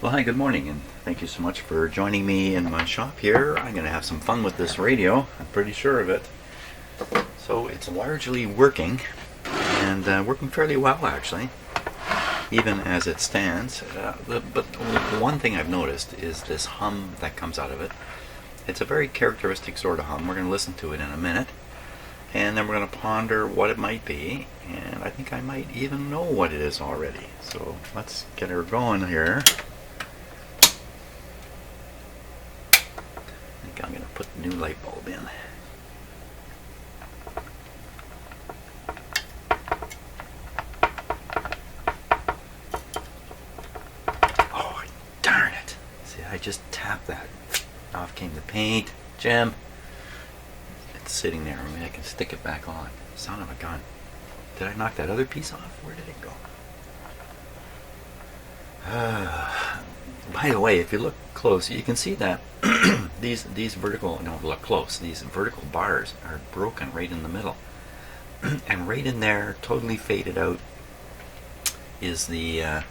Well, hi, good morning, and thank you so much for joining me in my shop here. I'm going to have some fun with this radio, I'm pretty sure of it. So it's largely working, and working fairly well actually, even as it stands. But one thing I've noticed is this hum that comes out of it. It's a very characteristic sort of hum. We're going to listen to it in a minute, and then we're going to ponder what it might be, and I think I might even know what it is already. So let's get her going here. I'm going to put the new light bulb in. Oh, darn it. See, I just tapped that. Off came the paint. Jim. It's sitting there. Maybe I can stick it back on. Son of a gun. Did I knock that other piece off? Where did it go? By the way, if you look close, you can see that these vertical, no, look close, these vertical bars are broken right in the middle. And right in there, totally faded out, is the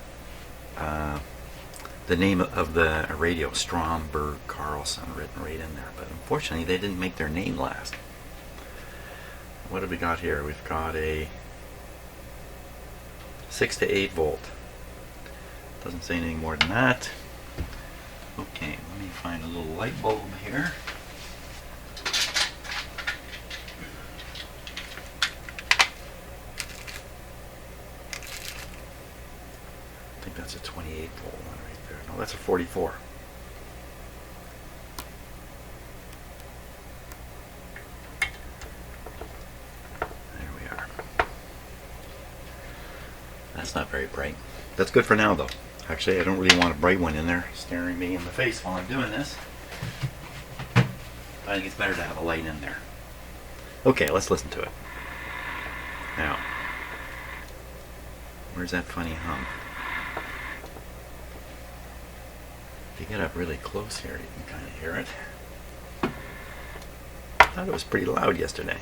name of the radio, Stromberg, Carlson, written right in there. But unfortunately, they didn't make their name last. What have we got here? We've got a 6 to 8 volt. Doesn't say anything more than that. Okay, let me find a little light bulb here. I think that's a 28 volt one right there. No, that's a 44. There we are. That's not very bright. That's good for now though. Actually, I don't really want a bright one in there staring me in the face while I'm doing this. I think it's better to have a light in there. Okay, let's listen to it. Now, where's that funny hum? If you get up really close here, you can kind of hear it. I thought it was pretty loud yesterday.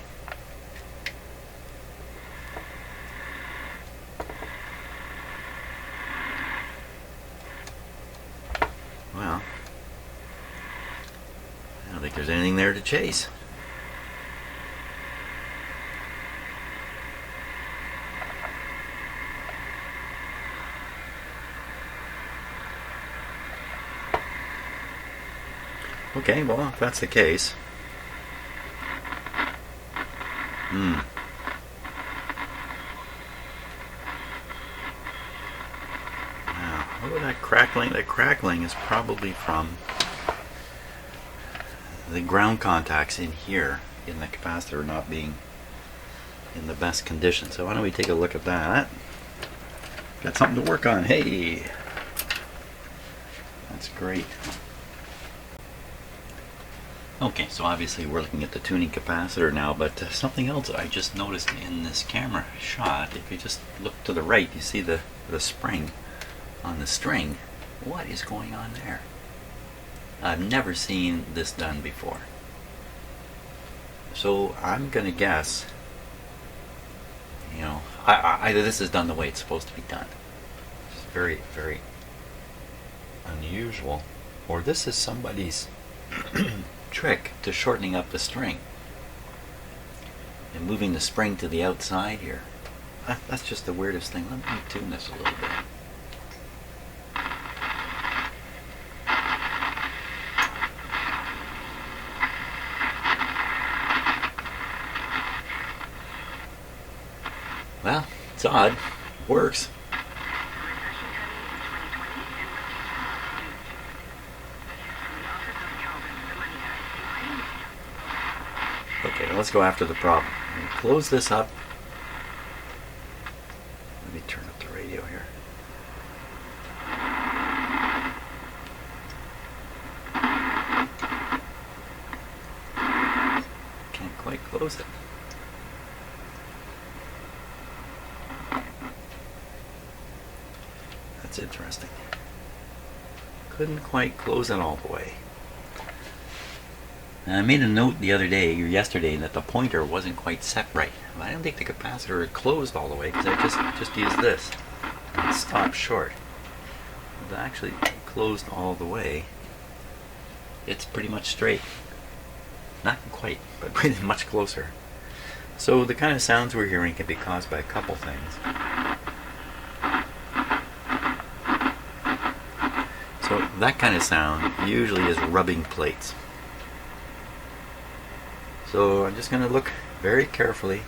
Well, I don't think there's anything there to chase. Okay, well, if that's the case. Now, what about that crackling? That crackling is probably from the ground contacts in here in the capacitor not being in the best condition. So why don't we take a look at that? Got something to work on. Hey, that's great. Okay, so obviously we're looking at the tuning capacitor now, but something else I just noticed in this camera shot, if you just look to the right, you see the spring on the string. What is going on there? I've never seen this done before. So I'm gonna guess, you know, either this is done the way it's supposed to be done. It's very, very unusual, or this is somebody's trick to shortening up the string and moving the spring to the outside here. That's just the weirdest thing. Let me tune this a little bit. Well, it's odd. Works. Okay, let's go after the problem. Close this up. Let me turn up the radio here. Can't quite close it. That's interesting. Couldn't quite close it all the way. I made a note the other day, or yesterday, that the pointer wasn't quite set right. I don't think the capacitor had closed all the way because I just used this and it stopped short. It actually closed all the way, it's pretty much straight. Not quite, but pretty much closer. So the kind of sounds we're hearing can be caused by a couple things. So that kind of sound usually is rubbing plates. So I'm just going to look very carefully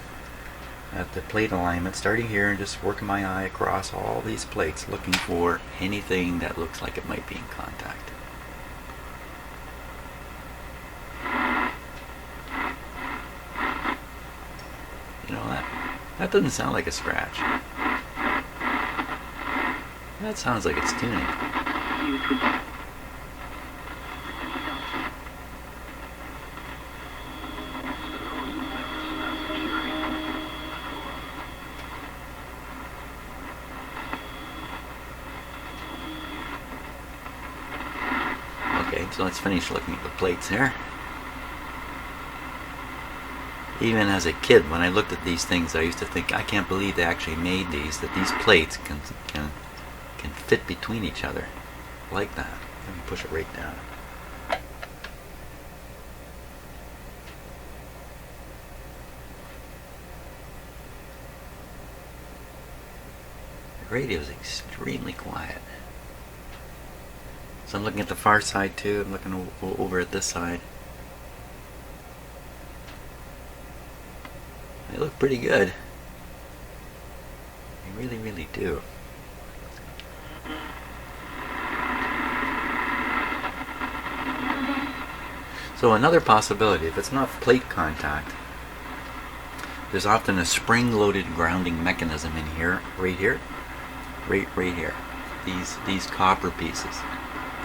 at the plate alignment, starting here and just working my eye across all these plates, looking for anything that looks like it might be in contact. You know, that doesn't sound like a scratch. That sounds like it's tuning. Okay, so let's finish looking at the plates here. Even as a kid, when I looked at these things, I used to think, I can't believe they actually made these, that these plates can fit between each other like that. Let me push it right down. The radio is extremely quiet. So I'm looking at the far side too. I'm looking over at this side. They look pretty good. They really, really do. So another possibility, if it's not plate contact, there's often a spring-loaded grounding mechanism in here, right here, right here. These copper pieces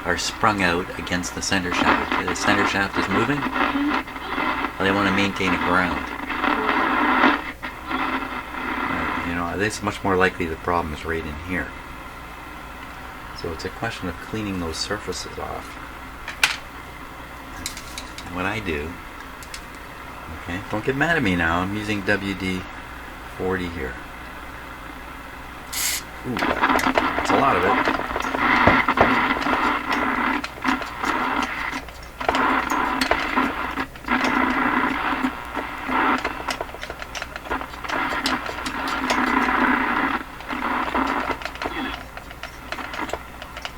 are sprung out against the center shaft. The center shaft is moving, and they want to maintain a ground. You know, it's much more likely the problem is right in here. So it's a question of cleaning those surfaces off. And what I do, okay, don't get mad at me now, I'm using WD-40 here. Ooh, that's a lot of it.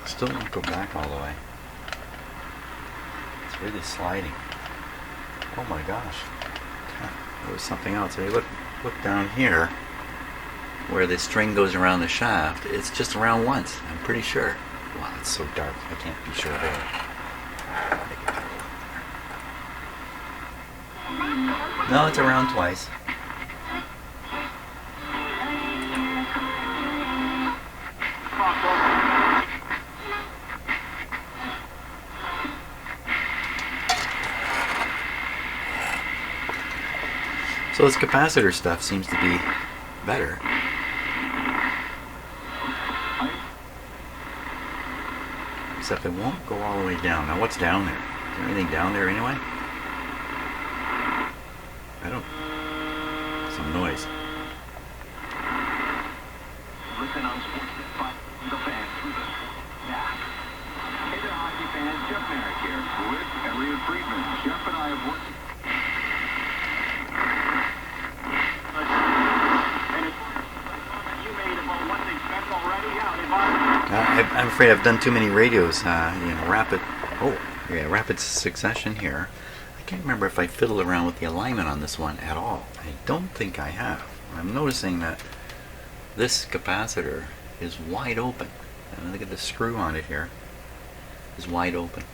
Still don't go back all the way. It's really sliding. Oh my gosh. There was something else. If you look down here where the string goes around the shaft, it's just around once, I'm pretty sure. Wow, it's so dark, I can't be sure there. No, it's around twice. So this capacitor stuff seems to be better. Except it won't go all the way down. Now what's down there? Is there anything down there anyway? I don't... Some noise. Listen on the fan through the back. Hey there, hockey fans. Jeff Merrick here with Elliot Friedman. Jeff and I have worked... I'm afraid I've done too many radios, rapid succession here. I can't remember if I fiddled around with the alignment on this one at all. I don't think I have. I'm noticing that this capacitor is wide open. And look at the screw on it here. Is wide open.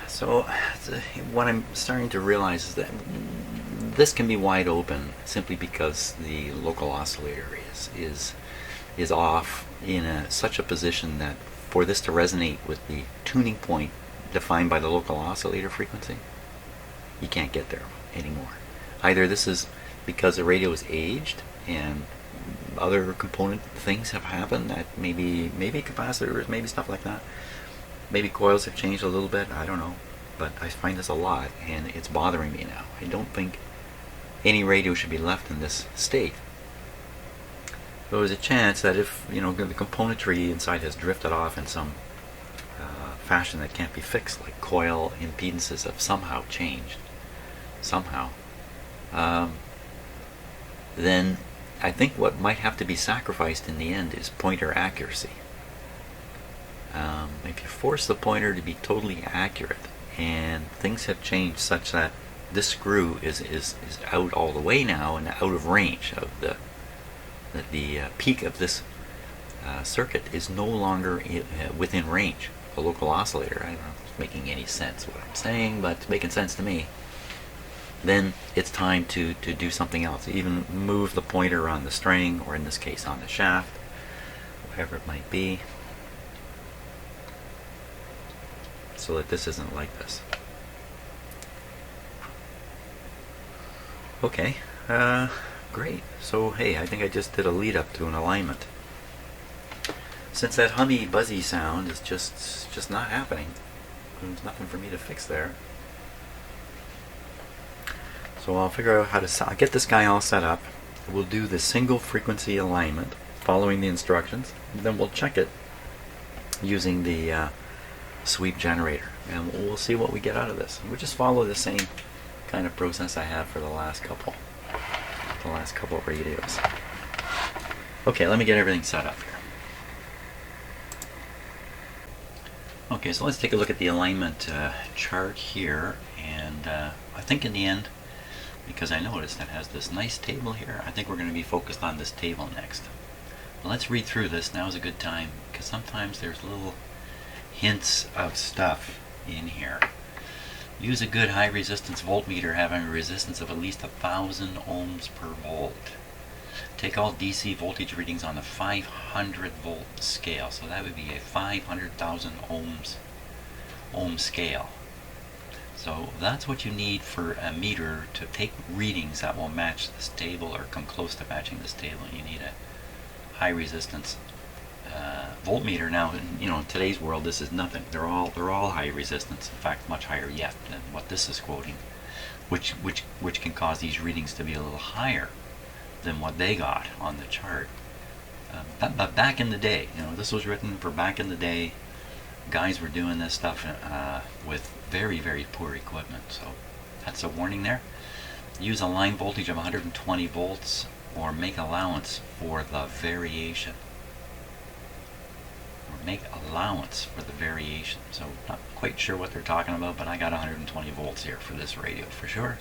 So what I'm starting to realize is that this can be wide open simply because the local oscillator is off in such a position that for this to resonate with the tuning point defined by the local oscillator frequency, you can't get there anymore. Either this is because the radio is aged and other component things have happened, that maybe capacitors, maybe stuff like that. Maybe coils have changed a little bit, I don't know. But I find this a lot and it's bothering me now. I don't think any radio should be left in this state. So there's a chance that if the componentry inside has drifted off in some fashion that can't be fixed, like coil impedances have somehow changed, then I think what might have to be sacrificed in the end is pointer accuracy. If you force the pointer to be totally accurate, and things have changed such that this screw is out all the way now and out of range of the peak of this circuit is no longer within range. A local oscillator, I don't know if it's making any sense what I'm saying, but it's making sense to me. Then it's time to do something else. Even move the pointer on the string, or in this case on the shaft, whatever it might be, so that this isn't like this. Okay, great. So hey, I think I just did a lead up to an alignment. Since that hummy buzzy sound is just not happening, there's nothing for me to fix there. So I'll figure out how to get this guy all set up. We'll do the single frequency alignment following the instructions, and then we'll check it using the sweep generator, and we'll see what we get out of this. We'll just follow the same kind of process I have for the last couple radios. Okay, let me get everything set up here. Okay, so let's take a look at the alignment chart here, and I think in the end, because I noticed it has this nice table here, I think we're going to be focused on this table next. But let's read through this. Now is a good time, because sometimes there's little hints of stuff in here. Use a good high resistance voltmeter having a resistance of at least 1,000 ohms per volt. Take all DC voltage readings on the 500 volt scale, so that would be a 500,000 ohm scale. So that's what you need for a meter to take readings that will match this table or come close to matching this table. You need a high resistance voltmeter. Now, in today's world, this is nothing. They're all high resistance. In fact, much higher yet than what this is quoting, which can cause these readings to be a little higher than what they got on the chart. But back in the day, this was written for back in the day. Guys were doing this stuff with very, very poor equipment. So that's a warning there. Use a line voltage of 120 volts, or make allowance for the variation. So not quite sure what they're talking about, but I got 120 volts here for this radio for sure.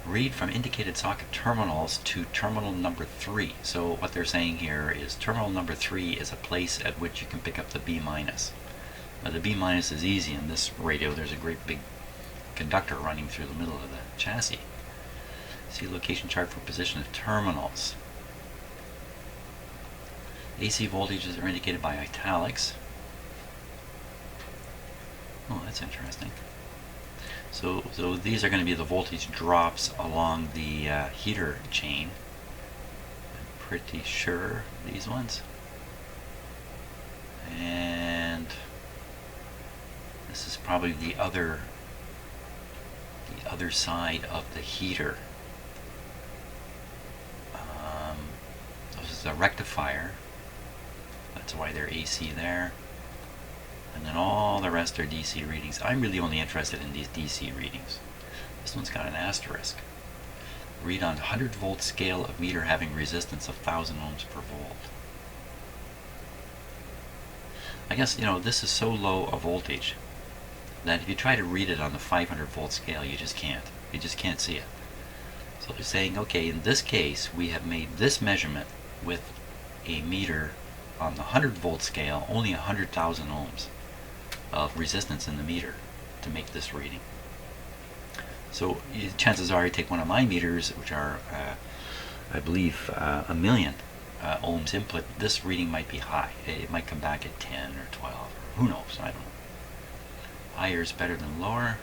Read from indicated socket terminals to terminal number 3. So what they're saying here is terminal number 3 is a place at which you can pick up the B minus. Now the B minus is easy in this radio. There's a great big conductor running through the middle of the chassis. See location chart for position of terminals. AC voltages are indicated by italics. Oh, that's interesting. So these are going to be the voltage drops along the heater chain. I'm pretty sure these ones. And this is probably the other side of the heater. This is a rectifier. That's why they're AC there. And then all the rest are DC readings. I'm really only interested in these DC readings. This one's got an asterisk. Read on 100 volt scale of meter having resistance of 1,000 ohms per volt. I guess, this is so low a voltage that if you try to read it on the 500 volt scale, you just can't. You just can't see it. So they're saying, okay, in this case, we have made this measurement with a meter on the 100 volt scale, only 100,000 ohms of resistance in the meter to make this reading. So chances are you take one of my meters, which are I believe a million ohms input, this reading might be high. It might come back at 10 or 12, or who knows, I don't know. Higher is better than lower.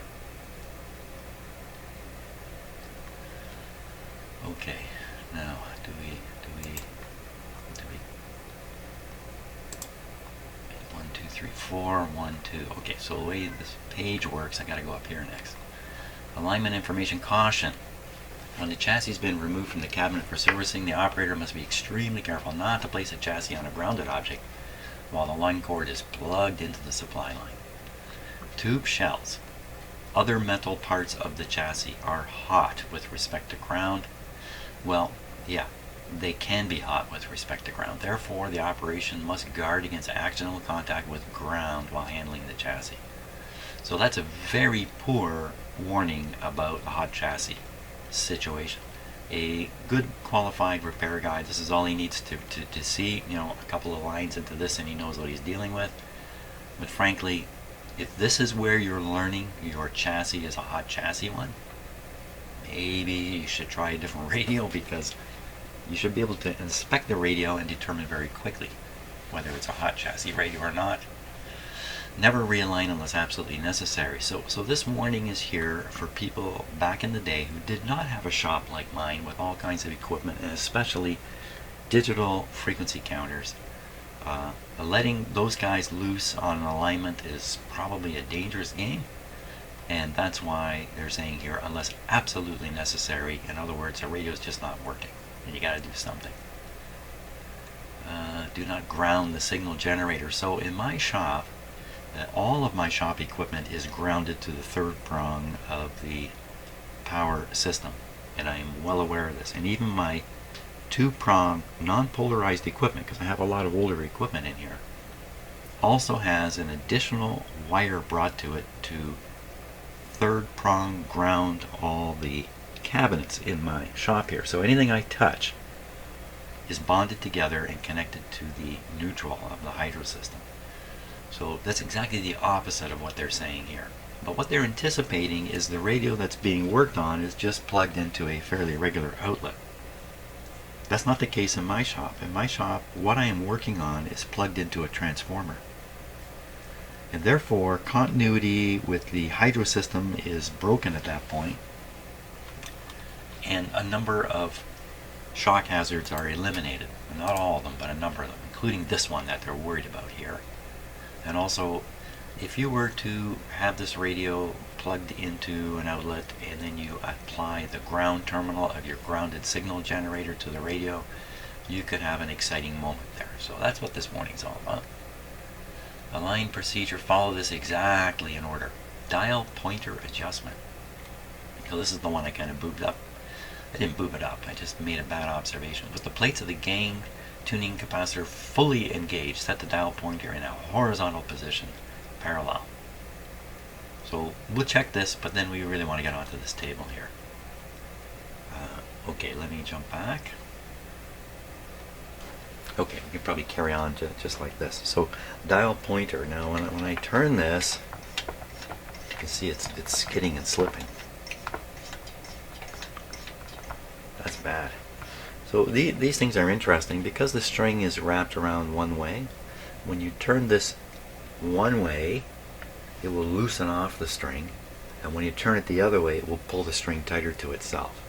Okay, now do we 1, 2, 3, 4, 1, 2. Okay, so the way this page works, I gotta go up here next. Alignment information caution. When the chassis has been removed from the cabinet for servicing, the operator must be extremely careful not to place a chassis on a grounded object while the line cord is plugged into the supply line. Tube shells, other metal parts of the chassis, are hot with respect to ground. Well, yeah, they can be hot with respect to ground. Therefore, the operation must guard against accidental contact with ground while handling the chassis. So that's a very poor warning about a hot chassis situation. A good qualified repair guy, this is all he needs to see, a couple of lines into this and he knows what he's dealing with. But frankly, if this is where you're learning your chassis is a hot chassis one, maybe you should try a different radio, because you should be able to inspect the radio and determine very quickly whether it's a hot chassis radio or not. Never realign unless absolutely necessary. So this warning is here for people back in the day who did not have a shop like mine with all kinds of equipment, and especially digital frequency counters. Letting those guys loose on an alignment is probably a dangerous game, and that's why they're saying here, unless absolutely necessary. In other words, the radio is just not working and you got to do something. Do not ground the signal generator. So in my shop, all of my shop equipment is grounded to the third prong of the power system, and I am well aware of this. And even my two-prong non-polarized equipment, because I have a lot of older equipment in here, also has an additional wire brought to it to third prong ground all the cabinets in my shop here. So anything I touch is bonded together and connected to the neutral of the hydro system. So that's exactly the opposite of what they're saying here. But what they're anticipating is the radio that's being worked on is just plugged into a fairly regular outlet. That's not the case in my shop. In my shop, what I am working on is plugged into a transformer. And therefore, continuity with the hydro system is broken at that point, and a number of shock hazards are eliminated. Not all of them, but a number of them, including this one that they're worried about here. And also, if you were to have this radio plugged into an outlet and then you apply the ground terminal of your grounded signal generator to the radio, you could have an exciting moment there. So that's what this warning's all about. Align procedure, follow this exactly in order. Dial pointer adjustment. So this is the one I kind of boobed up. I didn't boob it up, I just made a bad observation. With the plates of the gain tuning capacitor fully engaged, set the dial pointer in a horizontal position, parallel. So we'll check this, but then we really want to get onto this table here. Okay, let me jump back. Okay, we can probably carry on just like this. So dial pointer. Now when I turn this, you can see it's skidding and slipping. That's bad. So these things are interesting because the string is wrapped around one way. When you turn this one way, it will loosen off the string, and when you turn it the other way, it will pull the string tighter to itself.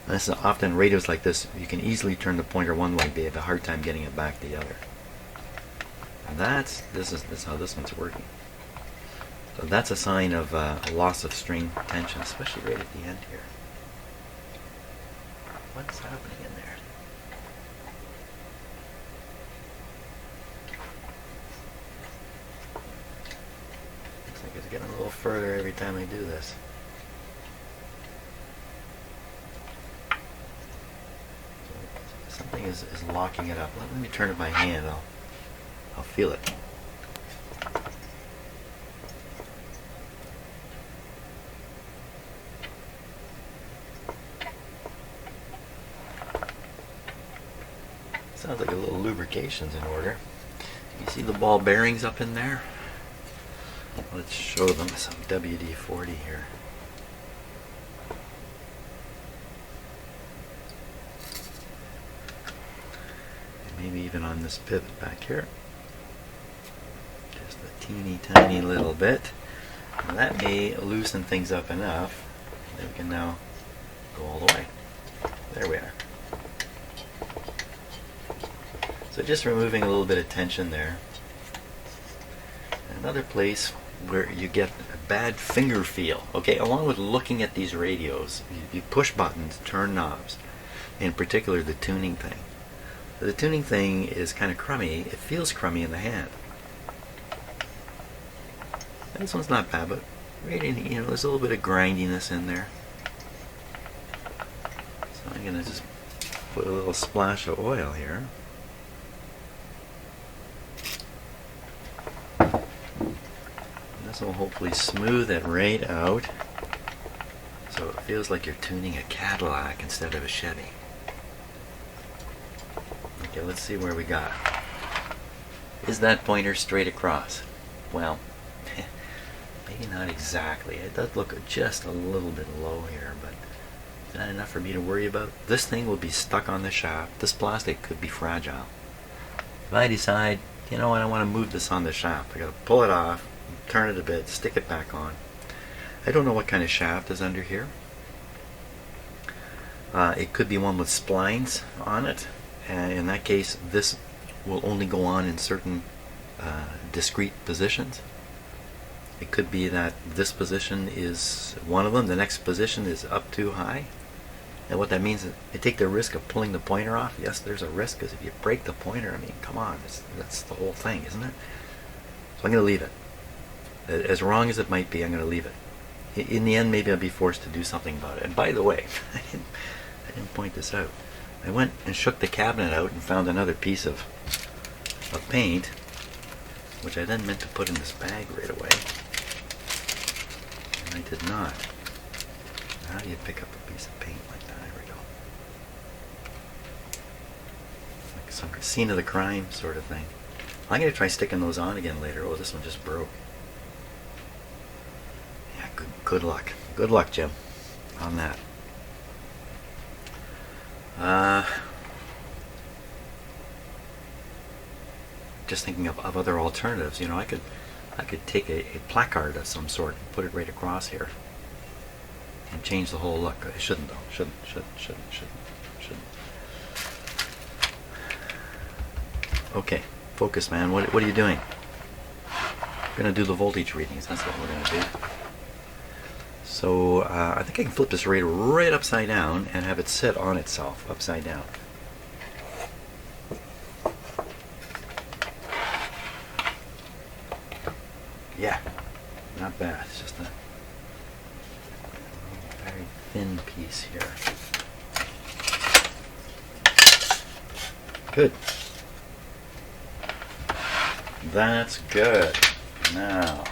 And this is often radios like this, you can easily turn the pointer one way, but you have a hard time getting it back the other. And this is how this one's working. So that's a sign of a loss of string tension, especially right at the end here. What's happening in there? Looks like it's getting a little further every time I do this. Something is locking it up. Let me turn it by hand. I'll feel it. Sounds like a little lubrication's in order. You see the ball bearings up in there? Let's show them some WD-40 here. Maybe even on this pivot back here. Just a teeny tiny little bit. And that may loosen things up enough that we can now go all the way. There we are. So just removing a little bit of tension there. Another place where you get a bad finger feel. Okay, along with looking at these radios, you push buttons, turn knobs, in particular the tuning thing. The tuning thing is kind of crummy. It feels crummy in the hand. This one's not bad, but right in, there's a little bit of grindiness in there. So I'm gonna just put a little splash of oil here. This will hopefully smooth it right out, so it feels like you're tuning a Cadillac instead of a Chevy. Okay, let's see where we got. Is that pointer straight across? Well, maybe not exactly. It does look just a little bit low here, but is that enough for me to worry about? This thing will be stuck on the shaft. This plastic could be fragile. If I decide, you know what, I want to move this on the shaft, I gotta pull it off, turn it a bit, stick it back on. I don't know what kind of shaft is under here. It could be one with splines on it. In that case, this will only go on in certain discrete positions. It could be that this position is one of them, the next position is up too high. And what that means is you take the risk of pulling the pointer off. Yes, there's a risk, because if you break the pointer, I mean, come on, that's the whole thing, isn't it? So I'm going to leave it. As wrong as it might be, I'm going to leave it. In the end, maybe I'll be forced to do something about it. And by the way, I didn't point this out. I went and shook the cabinet out and found another piece of paint, which I then meant to put in this bag right away. And I did not. How do you pick up a piece of paint like that? There we go. Like some scene of the crime sort of thing. I'm going to try sticking those on again later. Oh, this one just broke. Yeah, good luck. Good luck, Jim, on that. Just thinking of other alternatives. I could take a placard of some sort and put it right across here and change the whole look. I shouldn't though. Shouldn't. Okay, focus, man. What are you doing? We're gonna do the voltage readings. That's what we're gonna do. So I think I can flip this radio right upside down and have it sit on itself upside down. Yeah, not bad. It's just a very thin piece here. Good. That's good. Now,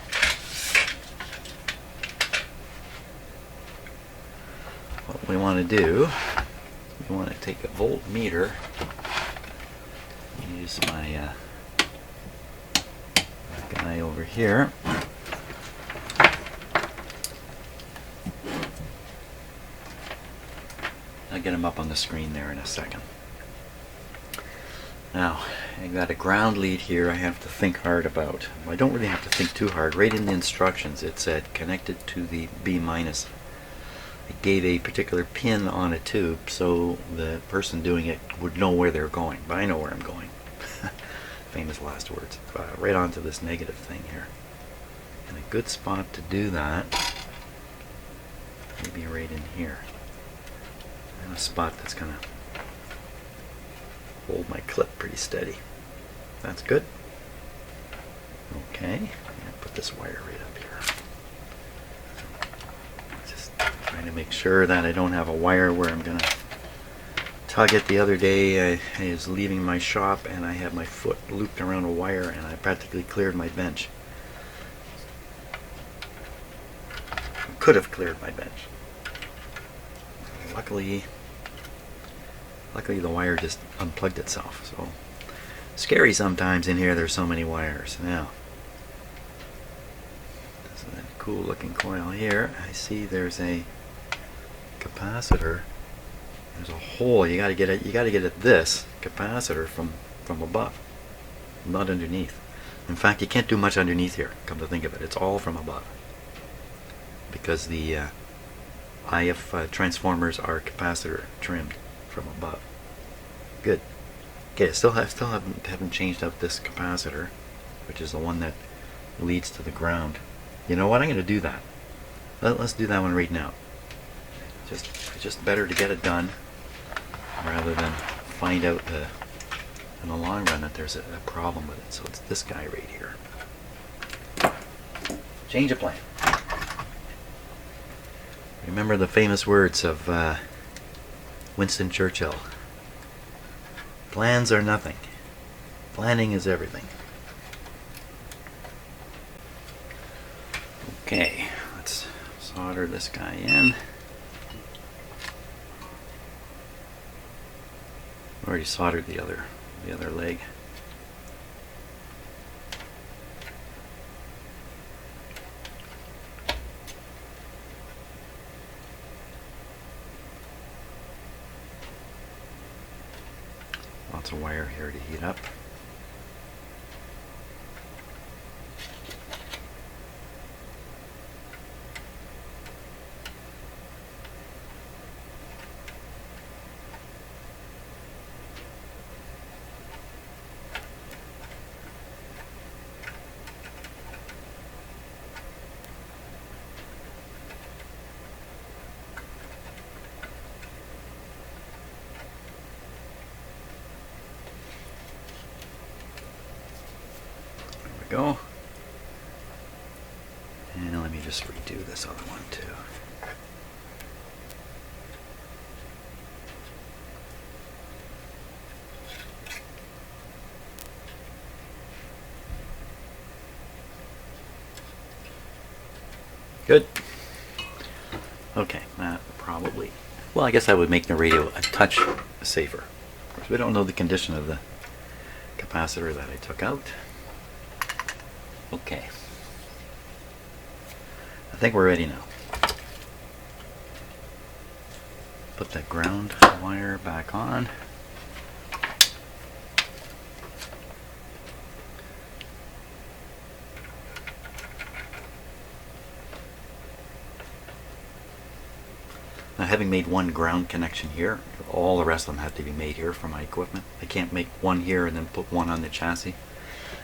what we want to do, we want to take a voltmeter. Use my guy over here. I'll get him up on the screen there in a second. Now, I got a ground lead here I have to think hard about. I don't really have to think too hard. Right in the instructions it said connected to the B-. It gave a particular pin on a tube so the person doing it would know where they're going. But I know where I'm going. Famous last words. Right onto this negative thing here. And a good spot to do that, maybe right in here. And a spot that's going to hold my clip pretty steady. That's good. Okay, I'm going to put this wire right up here. Just trying to make sure that I don't have a wire where I'm going to tug it. The other day I was leaving my shop and I had my foot looped around a wire and I practically cleared my bench. Could have cleared my bench. Luckily the wire just unplugged itself. So scary sometimes in here, there's so many wires. Now, this is a cool looking coil here. I see there's a capacitor. There's a hole. You got to get at this capacitor from above, not underneath. In fact, you can't do much underneath here. Come to think of it, it's all from above because the IF transformers are capacitor trimmed from above. Good. Okay, I still haven't changed out this capacitor, which is the one that leads to the ground. You know what? I'm going to do that. Let's do that one right now. Just better to get it done rather than find out in the long run that there's a problem with it. So it's this guy right here. Change of plan. Remember the famous words of Winston Churchill. Plans are nothing. Planning is everything. Okay, let's solder this guy in. Already soldered the other leg. Lots of wire here to heat up. Go. And let me just redo this other one too. Good. Okay, that probably. Well, I guess I would make the radio a touch safer. Of course, we don't know the condition of the capacitor that I took out. Okay. I think we're ready now. Put that ground wire back on. Now, having made one ground connection here, all the rest of them have to be made here for my equipment. I can't make one here and then put one on the chassis.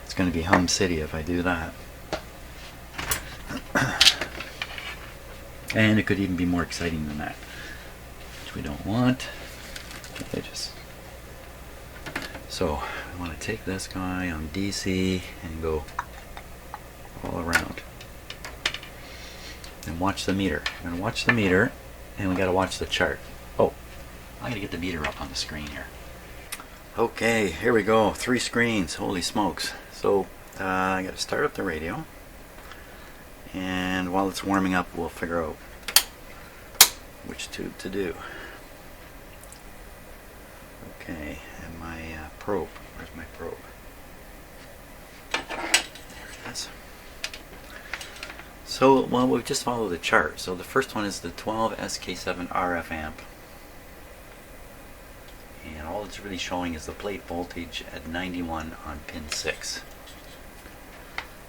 It's going to be home city if I do that. And it could even be more exciting than that, which we don't want. Okay, so I want to take this guy on DC and go all around. And watch the meter. I'm going to watch the meter, and we got to watch the chart. Oh, I'm going to get the meter up on the screen here. Okay, here we go. 3 screens. Holy smokes. So I got to start up the radio, and while it's warming up, we'll figure out which tube to do. Okay, and my probe. Where's my probe? There it is. So, well, we've just followed the chart. So the first one is the 12 SK7 RF amp. And all it's really showing is the plate voltage at 91 on pin 6.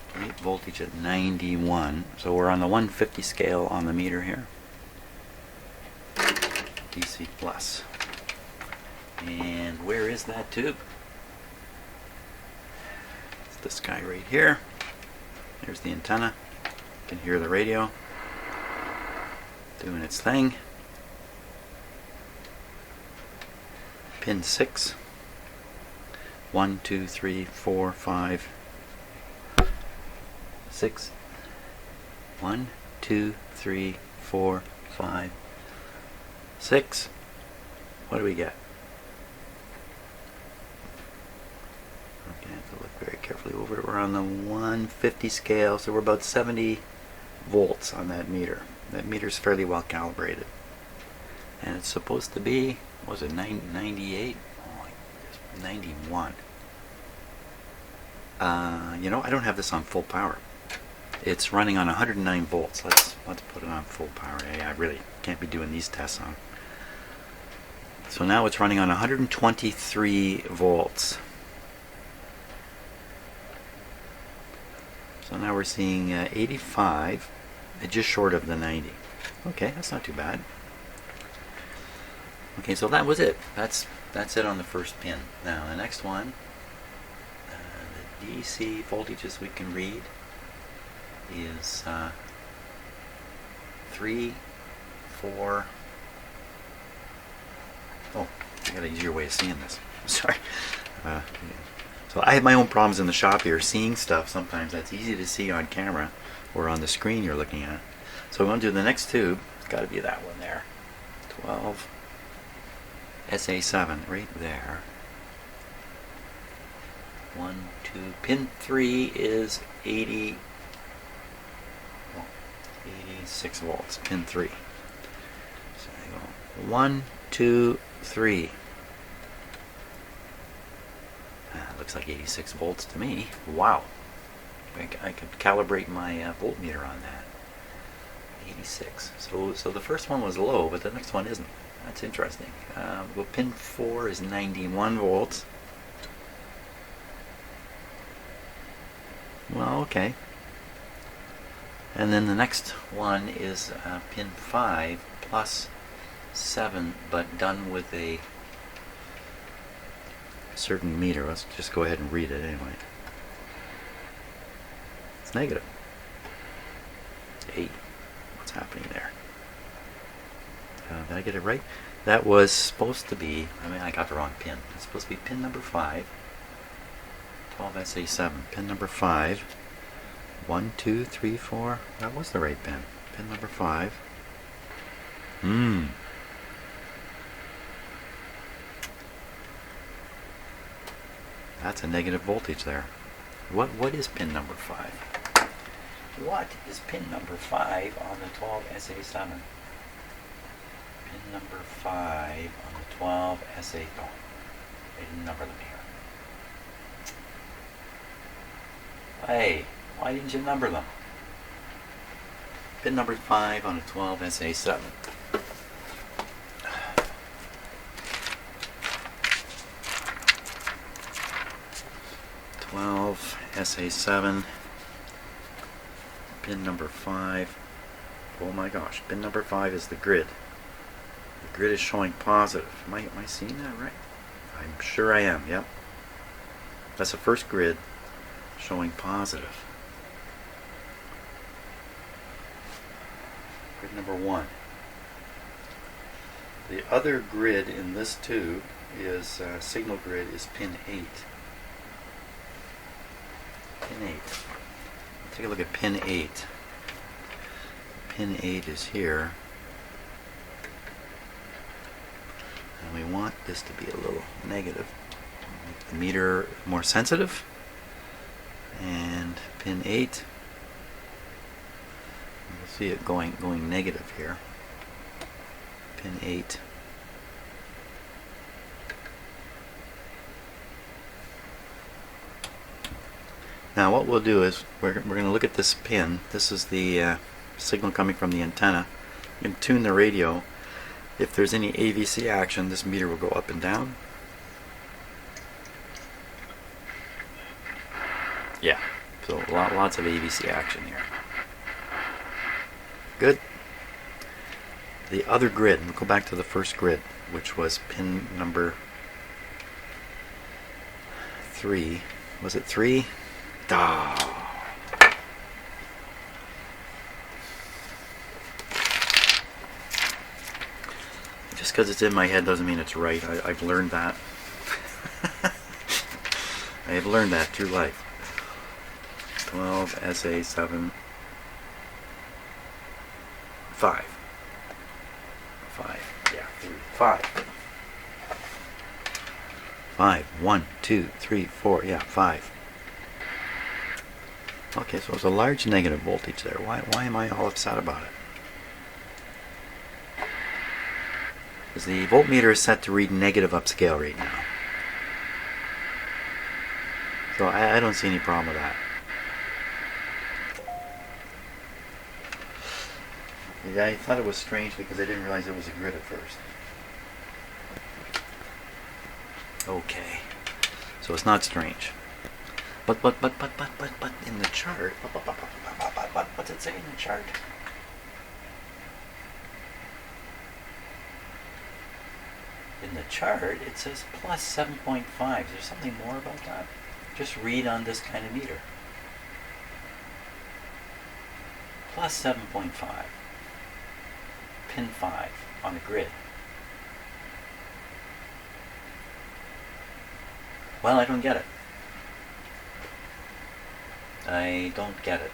Plate voltage at 91. So we're on the 150 scale on the meter here. DC plus. And where is that tube? It's this guy right here. There's the antenna. You can hear the radio doing its thing. Pin 6. 1, 2, 3, 4, 5, 6. 1, 2, 3, 4, 5, 6. What do we get? Okay, I have to look very carefully over it. We're on the 150 scale, so we're about 70 volts on that meter. That meter's fairly well calibrated. And it's supposed to be, was it 98? Oh, 91. You know, I don't have this on full power. It's running on 109 volts. Let's put it on full power. I really can't be doing these tests on. So now it's running on 123 volts. So now we're seeing 85, just short of the 90. Okay, that's not too bad. Okay, so that was it. That's it on the first pin. Now the next one, the DC voltages we can read. is 3, 4. Oh, I got an easier way of seeing this. Sorry. So I have my own problems in the shop here, seeing stuff sometimes that's easy to see on camera or on the screen you're looking at. So I'm going to do the next tube. It's got to be that one there. 12 SA7 right there. 1, 2. Pin 3 is 86 volts. Pin 3. So I go 1, 2, 3. Looks like 86 volts to me. Wow. I could calibrate my voltmeter on that. 86. So the first one was low, but the next one isn't. That's interesting. Well, pin 4 is 91 volts. Well, okay. And then the next one is pin 5 plus 7, but done with a certain meter. Let's just go ahead and read it anyway. It's negative. 8. What's happening there? Did I get it right? That was supposed to be, I got the wrong pin. It's supposed to be pin number 5. 12SA7. Pin number 5. 1, 2, 3, 4. That was the right pin. Pin number 5. That's a negative voltage there. What is pin number 5? What is pin number 5 on the 12SA7? Pin number 5 on the 12SA. Oh, they didn't number them here. Hey, why didn't you number them? Pin number 5 on a 12SA7. 12SA7. Pin number 5. Oh my gosh, pin number 5 is the grid. The grid is showing positive. Am I seeing that right? I'm sure I am, yep. That's the first grid showing positive. Grid number 1. The other grid in this tube is signal grid is pin 8. Pin 8. Take a look at pin 8. Pin 8 is here. And we want this to be a little negative. Make the meter more sensitive. And pin 8. You'll see it going negative here. Pin 8. Now what we'll do is we're going to look at this pin. This is the signal coming from the antenna. You can tune the radio. If there's any AVC action, this meter will go up and down. Yeah, so lots of AVC action here. Good. The other grid, we'll go back to the first grid, which was pin number 3. Was it 3? Oh. Just because it's in my head doesn't mean it's right. I've learned that. I have learned that through life. 12SA7 5. 5. Yeah, 5. 5. 1, 2, 3, 4. Yeah, 5. Okay, so it's a large negative voltage there. Why am I all upset about it? Because the voltmeter is set to read negative upscale right now. So I don't see any problem with that. Yeah, I thought it was strange because I didn't realize it was a grid at first. Okay, so it's not strange. But in the chart, what's it say in the chart? In the chart, it says plus 7.5. Is there something more about that? Just read on this kind of meter. plus 7.5. Pin 5 on the grid. Well, I don't get it. I don't get it.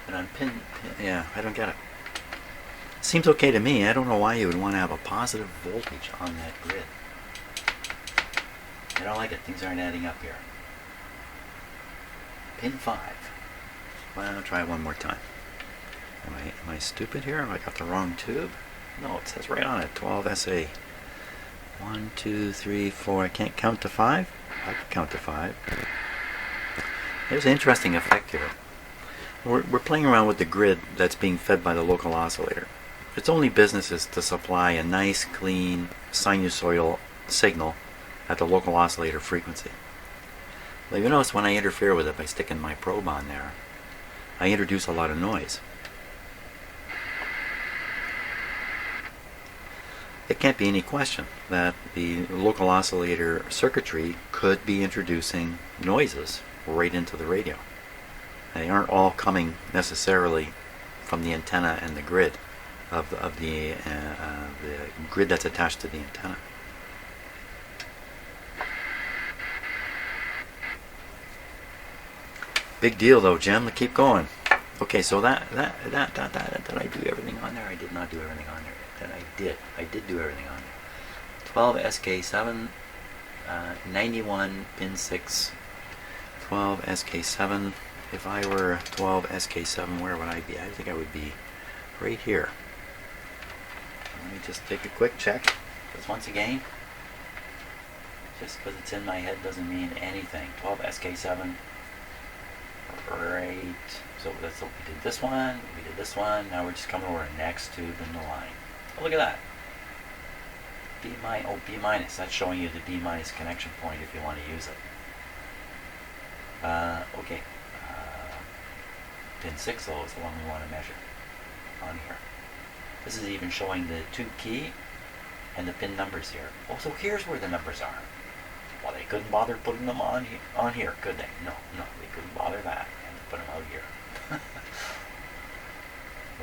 But on yeah, I don't get it. Seems okay to me. I don't know why you would want to have a positive voltage on that grid. I don't like it. Things aren't adding up here. Pin 5. Well, I'll try it one more time. Am I stupid here? Have I got the wrong tube? No, it says right on it, 12 SA. 1, 2, 3, 4. I can't count to 5? I can count to 5. There's an interesting effect here. We're playing around with the grid that's being fed by the local oscillator. Its only business is to supply a nice, clean, sinusoidal signal at the local oscillator frequency. Well, you notice when I interfere with it by sticking my probe on there, I introduce a lot of noise. There can't be any question that the local oscillator circuitry could be introducing noises right into the radio. They aren't all coming necessarily from the antenna and the grid of the grid that's attached to the antenna. Big deal though, Jim. Keep going. Okay, so did I do everything on there? I did not do everything on there. Then I did do everything on there. 12 SK7, 91 pin 6, 12 SK7. If I were 12 SK7, where would I be? I think I would be right here. Let me just take a quick check, because once again, just because it's in my head doesn't mean anything. 12 SK7, right. So we did this one, we did this one, now we're just coming over the next tube in the line. Oh, look at that. B minus. That's showing you the B minus connection point if you want to use it. Okay. Pin 6 though is the one we want to measure on here. This is even showing the tube key and the pin numbers here. Oh, so here's where the numbers are. Well, they couldn't bother putting them on here, could they? No, they couldn't bother that and put them out here.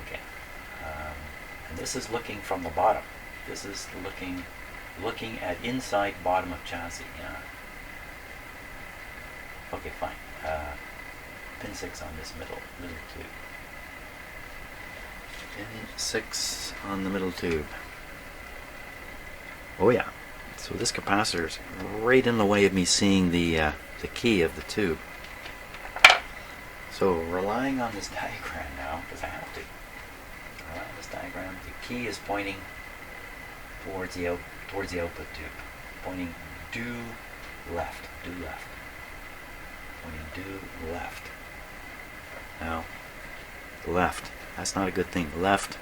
Okay. And this is looking from the bottom. This is looking at inside bottom of chassis. Yeah. Okay, fine. Pin 6 on this middle tube. Pin 6 on the middle tube. Oh yeah. So this capacitor's right in the way of me seeing the key of the tube. So relying on this diagram now, because I have to. Rely on this diagram. The key is pointing towards the output tube, pointing due left. Pointing due left. Now, left. That's not a good thing. Left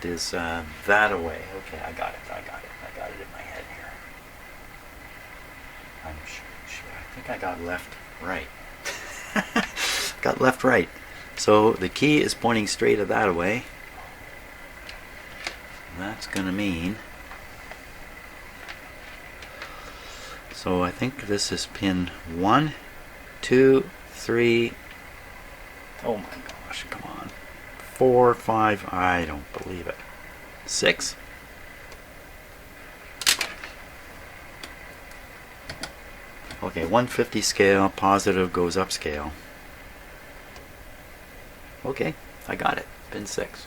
is that away. Okay, I got it in my head here. I'm sure. I think I got left, right. Got left, right. So the key is pointing straight at that away. That's gonna mean. So I think this is pin 1, 2, 3. Oh my gosh, come on. 4, 5, I don't believe it. 6. Okay, 150 scale, positive goes upscale. Okay, I got it. Pin 6.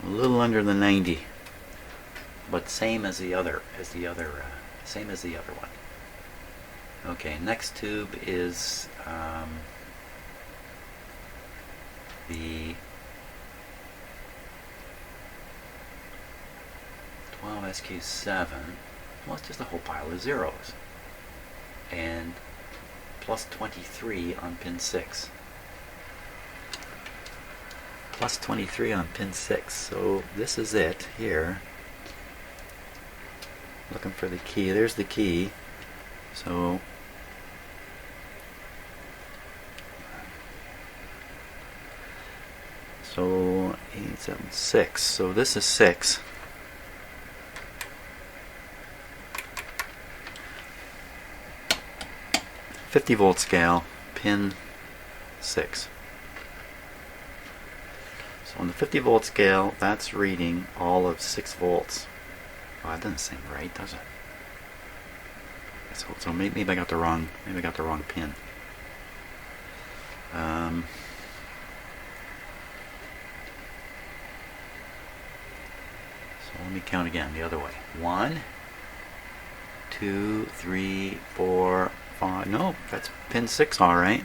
A little under the 90, but same as the other one. Okay, next tube is the 12 SQ7. Well, it's just a whole pile of zeros. And plus 23 on pin 6. Plus 23 on pin 6. So this is it here. Looking for the key. There's the key. So So 8, 7, 6. So this is 6. 50 volt scale, pin 6. So on the 50 volt scale, that's reading all of 6 volts. Oh, that doesn't seem right, does it? So maybe I got the wrong. Maybe I got the wrong pin. So let me count again the other way. 1, 2, 3, 4, 5. No, that's pin 6, all right.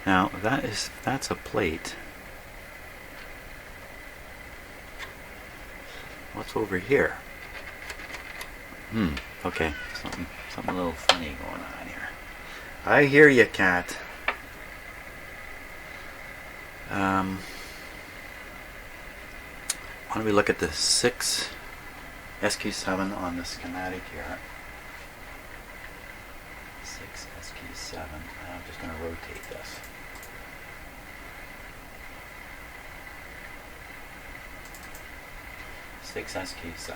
Now that's a plate. What's over here? Okay, something a little funny going on here. I hear you, cat. Why don't we look at the 6 SQ7 on the schematic here. 6 SQ7. I'm just going to rotate this. Six SQ7.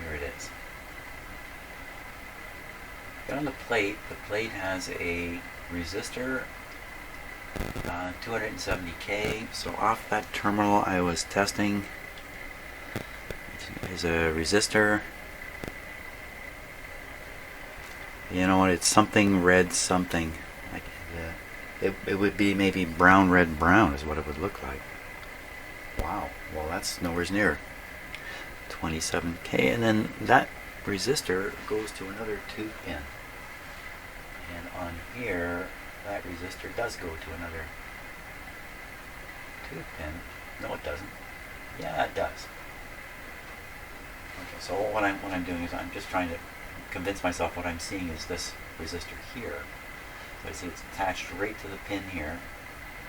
Here it is. Got on the plate has a resistor, 270K. So off that terminal I was testing is a resistor. You know what? It's something red something. Like it would be maybe brown red brown is what it would look like. Wow. Well, that's nowhere near 27K, and then that resistor goes to another 2 pin. And on here, that resistor does go to another 2 pin. No, it doesn't. Yeah, it does. Okay, so what I'm doing is I'm just trying to convince myself what I'm seeing is this resistor here. So I see it's attached right to the pin here.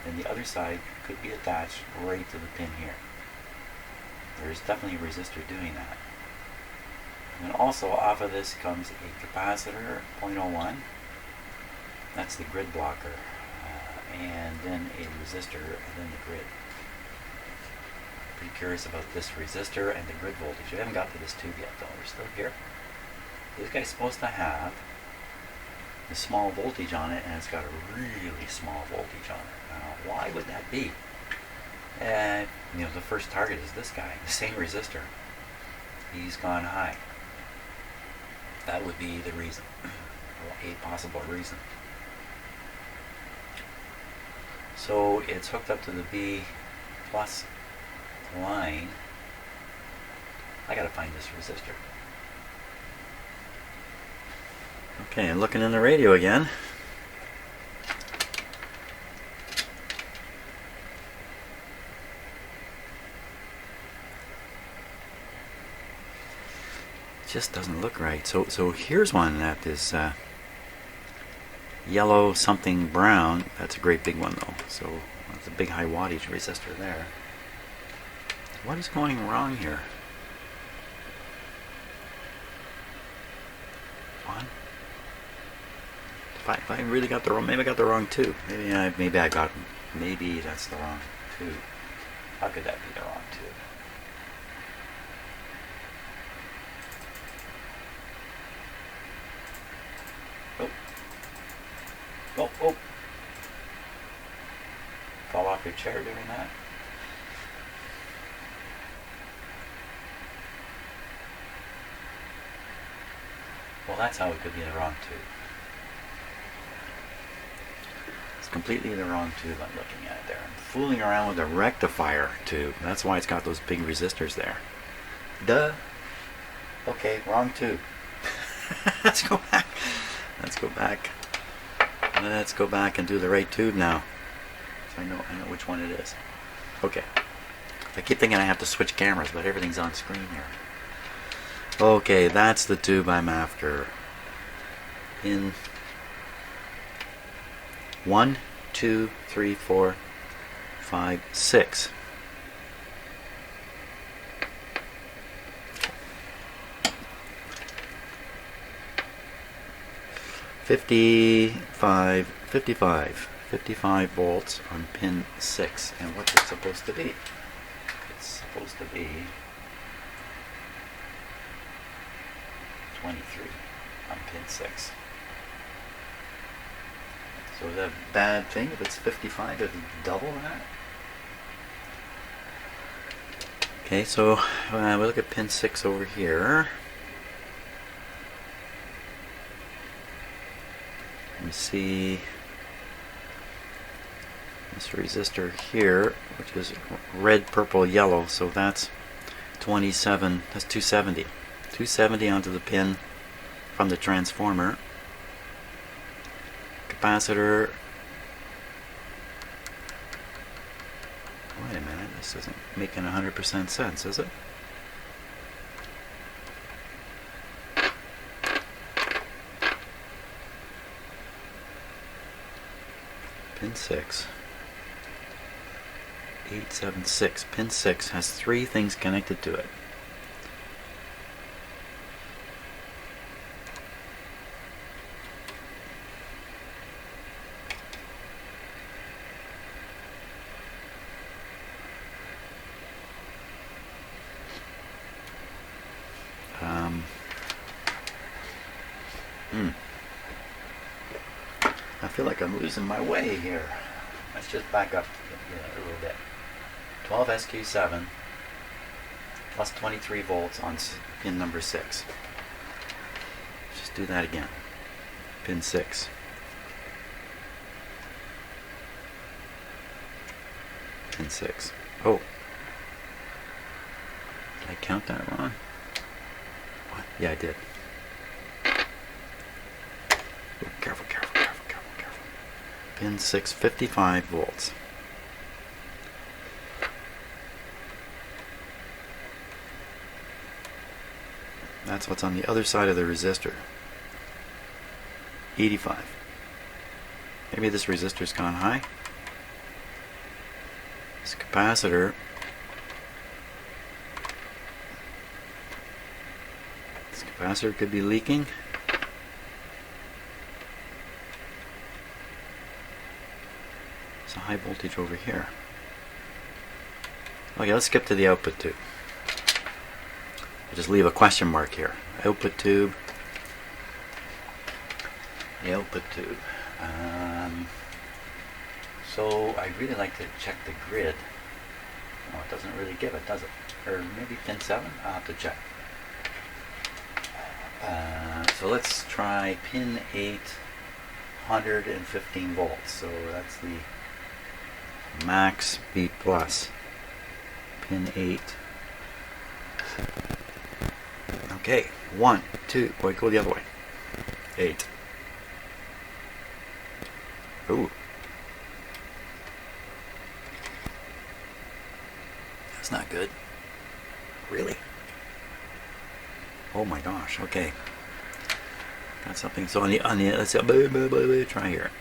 Then the other side could be attached right to the pin here. There's definitely a resistor doing that. And then also off of this comes a capacitor, 0.01. That's the grid blocker. And then a resistor, and then the grid. Pretty curious about this resistor and the grid voltage. We haven't got to this tube yet though, we're still here. This guy's supposed to have a small voltage on it, and it's got a really small voltage on it. Now, why would that be? And the first target is this guy, the same resistor. He's gone high. That would be the reason, or a possible reason. So it's hooked up to the B plus line. I gotta find this resistor. Okay, and looking in the radio again. Just doesn't look right. So here's one that is yellow something brown. That's a great big one though. So that's a big high wattage resistor there. What is going wrong here? What? If I really got the wrong, maybe I got the wrong two. Maybe that's the wrong two. How could that be the wrong two? Oh. Fall off your chair doing that? Well, that's how it could be the wrong tube. It's completely the wrong tube I'm looking at there. I'm fooling around with a rectifier tube. That's why it's got those big resistors there. Duh. Okay, wrong tube. Let's go back. Let's go back and do the right tube now. So I know which one it is. Okay. I keep thinking I have to switch cameras, but everything's on screen here. Okay, that's the tube I'm after. In 1, 2, 3, 4, 5, 6. Fifty-five volts on pin 6, and what's it supposed to be? supposed to be 23 on pin 6. So is that a bad thing if it's 55, if it's double that? Okay, so we look at pin 6 over here. We see this resistor here, which is red, purple, yellow, so that's 27, that's 270. 270 onto the pin from the transformer. Capacitor. Wait a minute, this isn't making 100% sense, is it? Pin 6. 876. Pin 6 has 3 things connected to it. I feel like I'm losing my way here. Let's just back up a little bit. 12 SQ7 plus 23 volts on pin number 6. Let's just do that again. Pin 6. Pin 6. Oh. Did I count that wrong? What? Yeah, I did. Ooh, careful, careful, careful, careful, careful. Pin 6, 55 volts. That's what's on the other side of the resistor. 85. Maybe this resistor's gone high. This capacitor. This capacitor could be leaking. There's a high voltage over here. Okay, let's skip to the output tube. I'll just leave a question mark here. Output tube. The output tube. So I'd really like to check the grid. Oh, it doesn't really give it, does it? Or maybe pin 7? I'll have to check. So let's try pin 8, 115 volts. So that's the max B plus. Pin 8. Okay, 1, 2, wait, go the other way. 8. Ooh. That's not good. Really? Oh my gosh, okay. Got something, so on the let's see, try here.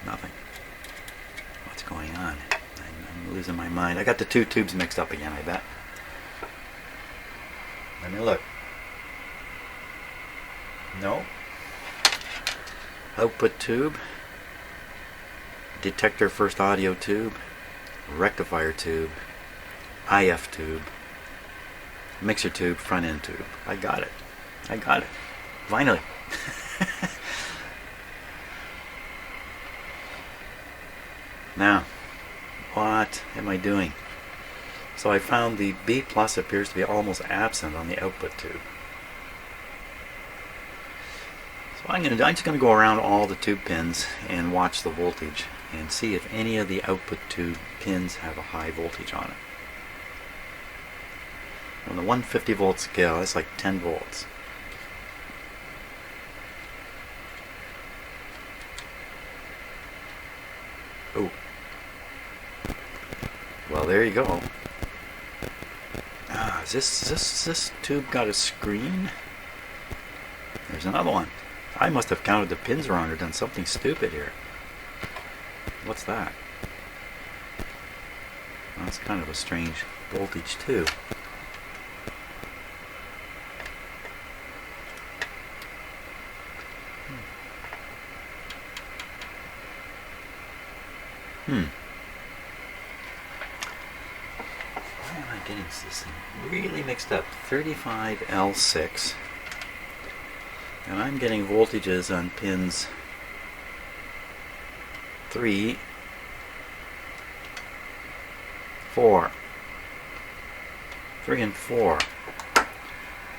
Nothing. What's going on? I'm losing my mind. I got the 2 tubes mixed up again, I bet. Let me look. No. Output tube. Detector first audio tube. Rectifier tube. IF tube. Mixer tube, front end tube. I got it. I got it. Finally. Now, what am I doing? So I found the B plus appears to be almost absent on the output tube. So I'm just going to go around all the tube pins and watch the voltage and see if any of the output tube pins have a high voltage on it. On the 150 volt scale, that's like 10 volts. Oh. Well, there you go. Is this tube got a screen? There's another one. I must have counted the pins wrong or done something stupid here. What's that? Well, that's kind of a strange voltage too. Why am I getting this thing really mixed up. 35L6. And I'm getting voltages on pins 3, 4. 3 and 4.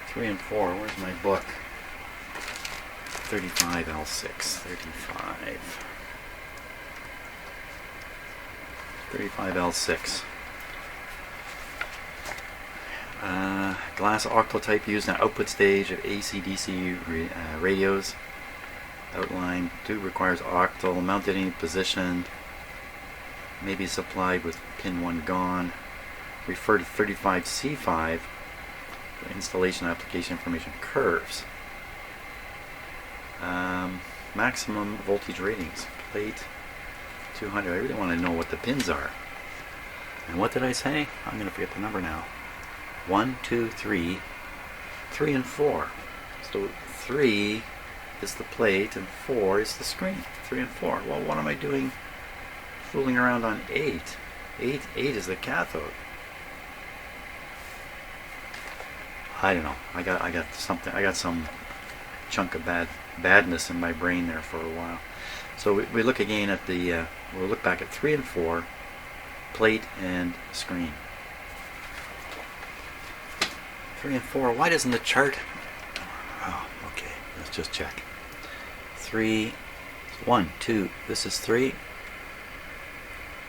3 and 4. Where's my book? 35L6. 35L6. Glass octal-type used in output stage of AC/DC radios. Outline 2 requires octal, mounted in any position. May be supplied with pin 1 gone. Refer to 35C5 for installation application information curves. Maximum voltage ratings. Plate 200. I really want to know what the pins are. And what did I say? I'm going to forget the number now. 1, 2, 3, 3 and 4. So 3 is the plate and 4 is the screen. 3 and 4. Well, what am I doing fooling around on 8? 8 is the cathode. I don't know. I got something. I got some chunk of badness in my brain there for a while. So we look again at the. We'll look back at 3 and 4, plate and screen. 3 and 4. Why doesn't the chart? Oh, okay. Let's just check. 3, 1, 2. This is 3.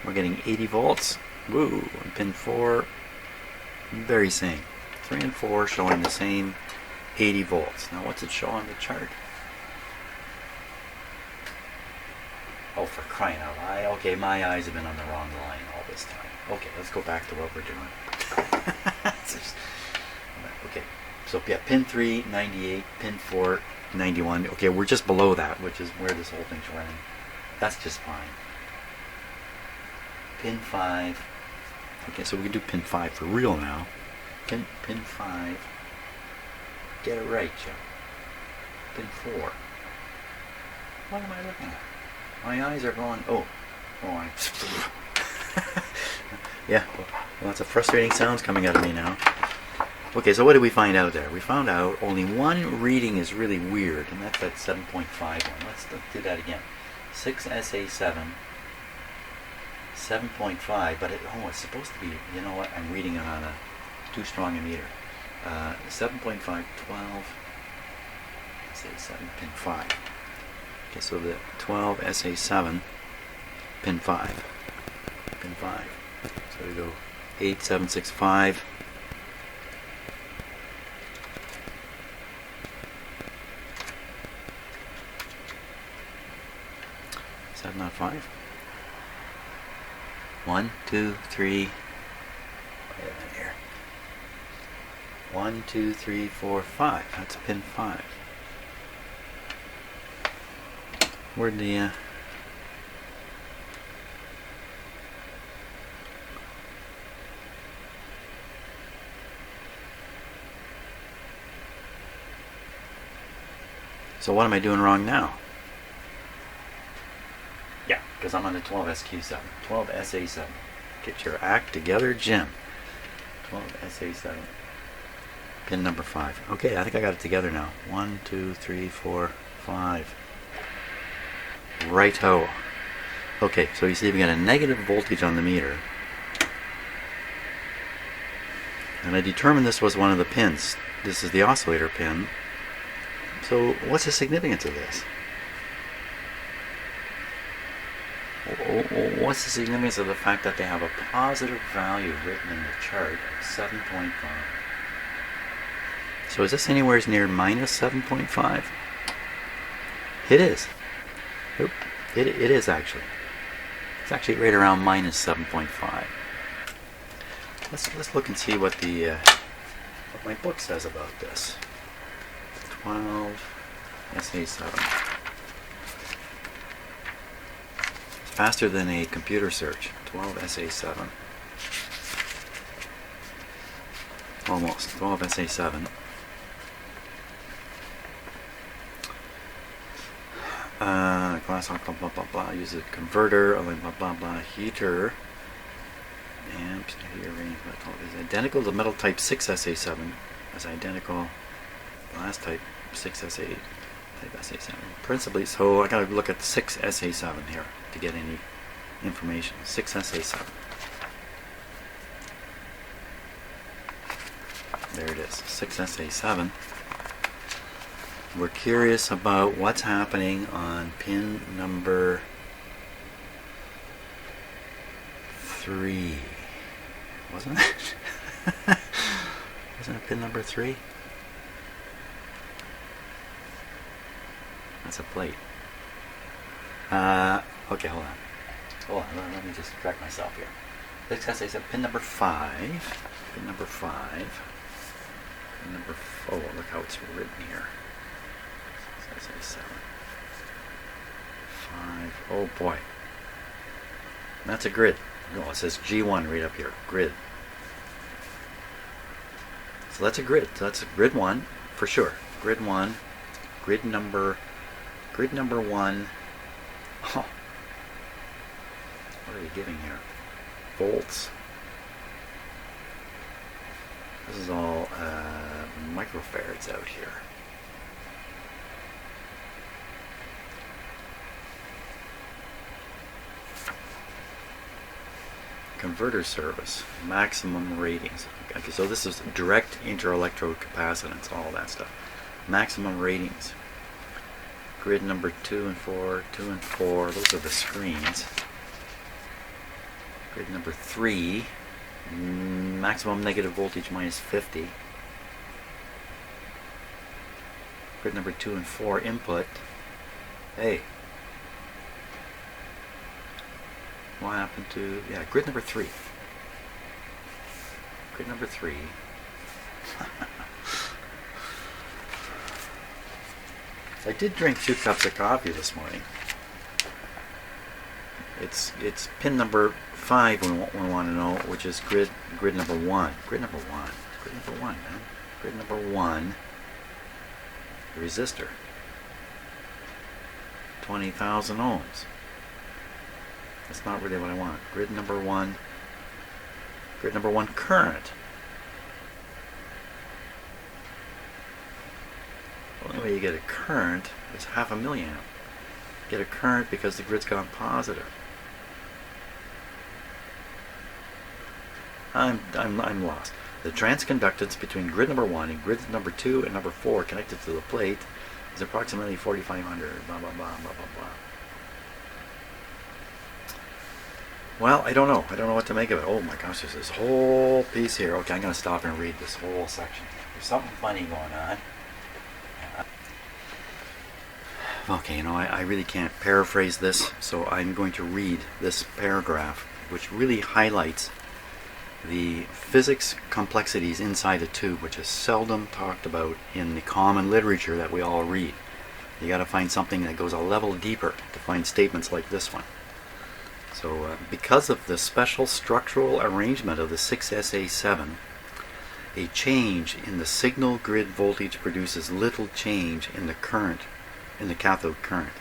We're getting 80 volts. Woo! And pin 4, very same. 3 and 4 showing the same 80 volts. Now what's it show on the chart? Oh, for crying out loud. Okay, my eyes have been on the wrong line all this time. Okay, let's go back to what we're doing. Okay, so yeah, pin 3, 98, pin 4, 91. Okay, we're just below that, which is where this whole thing's running. That's just fine. Pin 5. Okay, so we can do pin 5 for real now. Pin 5. Get it right, Joe. Pin 4. What am I looking at? My eyes are going, yeah, well, lots of frustrating sounds coming out of me now. Okay, so what did we find out there? We found out only one reading is really weird, and that's that 7.5 one. Let's do that again. 6SA7, 7.5, but it's supposed to be, you know what, I'm reading it on a too strong a meter. 7.5, 12, SA7, pin 5. Okay, so the 12 SA7, pin 5. Pin 5. So we go 8, 7, 6, 5. Is that not 5? 1, 2, 3. Wait a minute here. 1, 2, 3, 4, 5. That's pin 5. Where'd the So what am I doing wrong now? Yeah, because I'm on the 12SQ7. 12SA7. Get your act together, Jim. 12SA7. Pin number 5. Okay, I think I got it together now. 1, 2, 3, 4, 5. Righto. Okay, so you see we got a negative voltage on the meter. And I determined this was one of the pins. This is the oscillator pin. So what's the significance of this? What's the significance of the fact that they have a positive value written in the chart of 7.5? So is this anywhere near minus 7.5? It is. Oop. It is actually. It's actually right around minus 7.5. Let's look and see what the what my book says about this. 12 SA7. It's faster than a computer search. 12 SA7. Almost. 12 SA7. Glass octal blah blah blah. Use a converter, blah blah blah heater, amps here is identical to metal type 6SA7 as identical glass type 6SA type SA7. Principally, so I gotta look at 6SA7 here to get any information. 6SA7. There it is, 6SA7. We're curious about what's happening on pin number 3. Wasn't it? Wasn't it pin number 3? That's a plate. Okay, hold on, let me just correct myself here. 6SA7, pin number 5. Pin number 5. Pin number 4, look how it's written here. 6SA7. 5, oh boy. That's a grid. No, it says G1 right up here. Grid. So that's a grid. So that's a grid 1 for sure. Grid 1. Grid number 1. Oh. What are you giving here? Volts. This is all microfarads out here. Converter service, maximum ratings. Okay, so this is direct interelectrode capacitance, all that stuff. Maximum ratings. Grid number 2 and 4, 2 and 4, those are the screens. Grid number 3, maximum negative voltage minus 50. Grid number 2 and 4, input. Hey. What happened to, yeah, grid number 3. Grid number 3. I did drink 2 cups of coffee this morning. It's pin number 5 we want to know, which is grid number 1. Grid number 1. Grid number 1, man. Grid number 1. Resistor. 20,000 ohms. That's not really what I want. Grid number 1. Grid number 1, current. The only way you get a current is 0.5 milliamp. Get a current because the grid's gone positive. I'm lost. The transconductance between grid number 1 and grid number 2 and number 4 connected to the plate is approximately 4,500. Blah blah blah blah blah blah. Well, I don't know. I don't know what to make of it. Oh my gosh, there's this whole piece here. Okay, I'm going to stop and read this whole section. There's something funny going on. Okay, I really can't paraphrase this, so I'm going to read this paragraph, which really highlights the physics complexities inside a tube, which is seldom talked about in the common literature that we all read. You got to find something that goes a level deeper to find statements like this one. So because of the special structural arrangement of the 6SA7, a change in the signal grid voltage produces little change in the current, in the cathode current.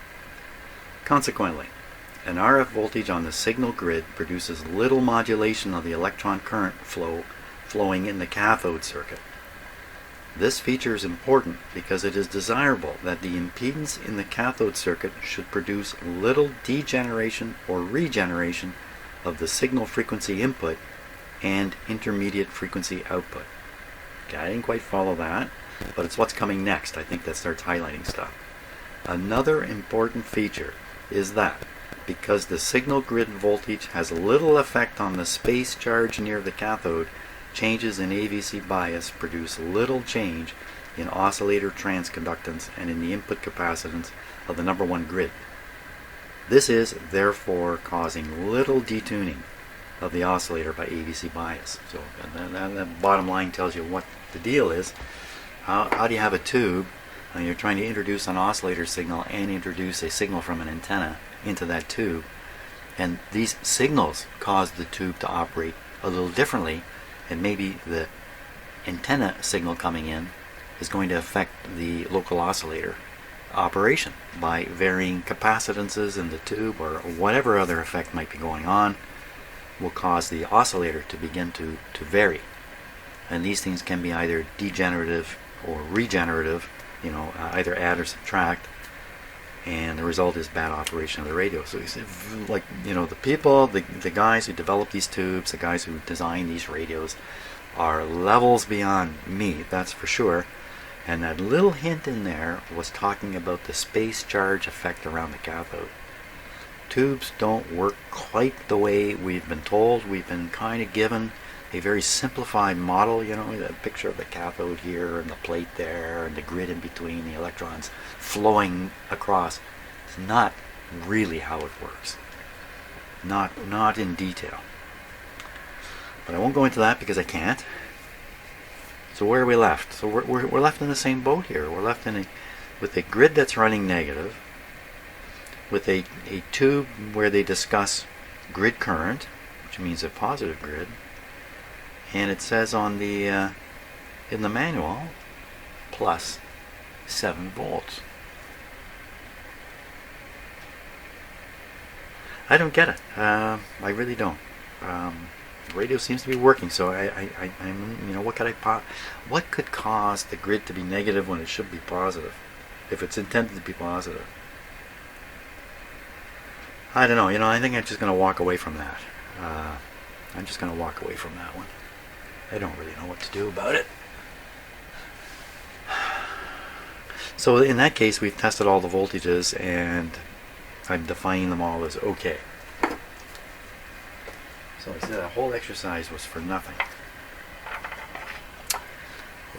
Consequently, an RF voltage on the signal grid produces little modulation of the electron current flowing in the cathode circuit. This feature is important because it is desirable that the impedance in the cathode circuit should produce little degeneration or regeneration of the signal frequency input and intermediate frequency output. Okay, I didn't quite follow that, but it's what's coming next. I think that starts highlighting stuff. Another important feature is that because the signal grid voltage has little effect on the space charge near the cathode, changes in AVC bias produce little change in oscillator transconductance and in the input capacitance of the number 1 grid. This is therefore causing little detuning of the oscillator by AVC bias. So the bottom line tells you what the deal is. How do you have a tube and you're trying to introduce an oscillator signal and introduce a signal from an antenna into that tube, and these signals cause the tube to operate a little differently, and maybe the antenna signal coming in is going to affect the local oscillator operation by varying capacitances in the tube or whatever other effect might be going on. will cause the oscillator to begin to vary. And these things can be either degenerative or regenerative, either add or subtract, and the result is bad operation of the radio. So he said, like, the people, the guys who develop these tubes, the guys who design these radios, are levels beyond me, that's for sure. And that little hint in there was talking about the space charge effect around the cathode. Tubes don't work quite the way we've been told. We've been kind of given a very simplified model, the picture of the cathode here and the plate there and the grid in between, the electrons flowing across. It's not really how it works. Not in detail. But I won't go into that because I can't. So where are we left? So we're left in the same boat here. We're left with a grid that's running negative, with a tube where they discuss grid current, which means a positive grid, and it says on the in the manual plus 7 volts. I don't get it. I really don't. The radio seems to be working, so I'm what could cause the grid to be negative when it should be positive, if it's intended to be positive? I don't know. I think I'm just going to walk away from that. I'm just going to walk away from that one. I don't really know what to do about it. So in that case, we've tested all the voltages, and I'm defining them all as okay. So I said that whole exercise was for nothing.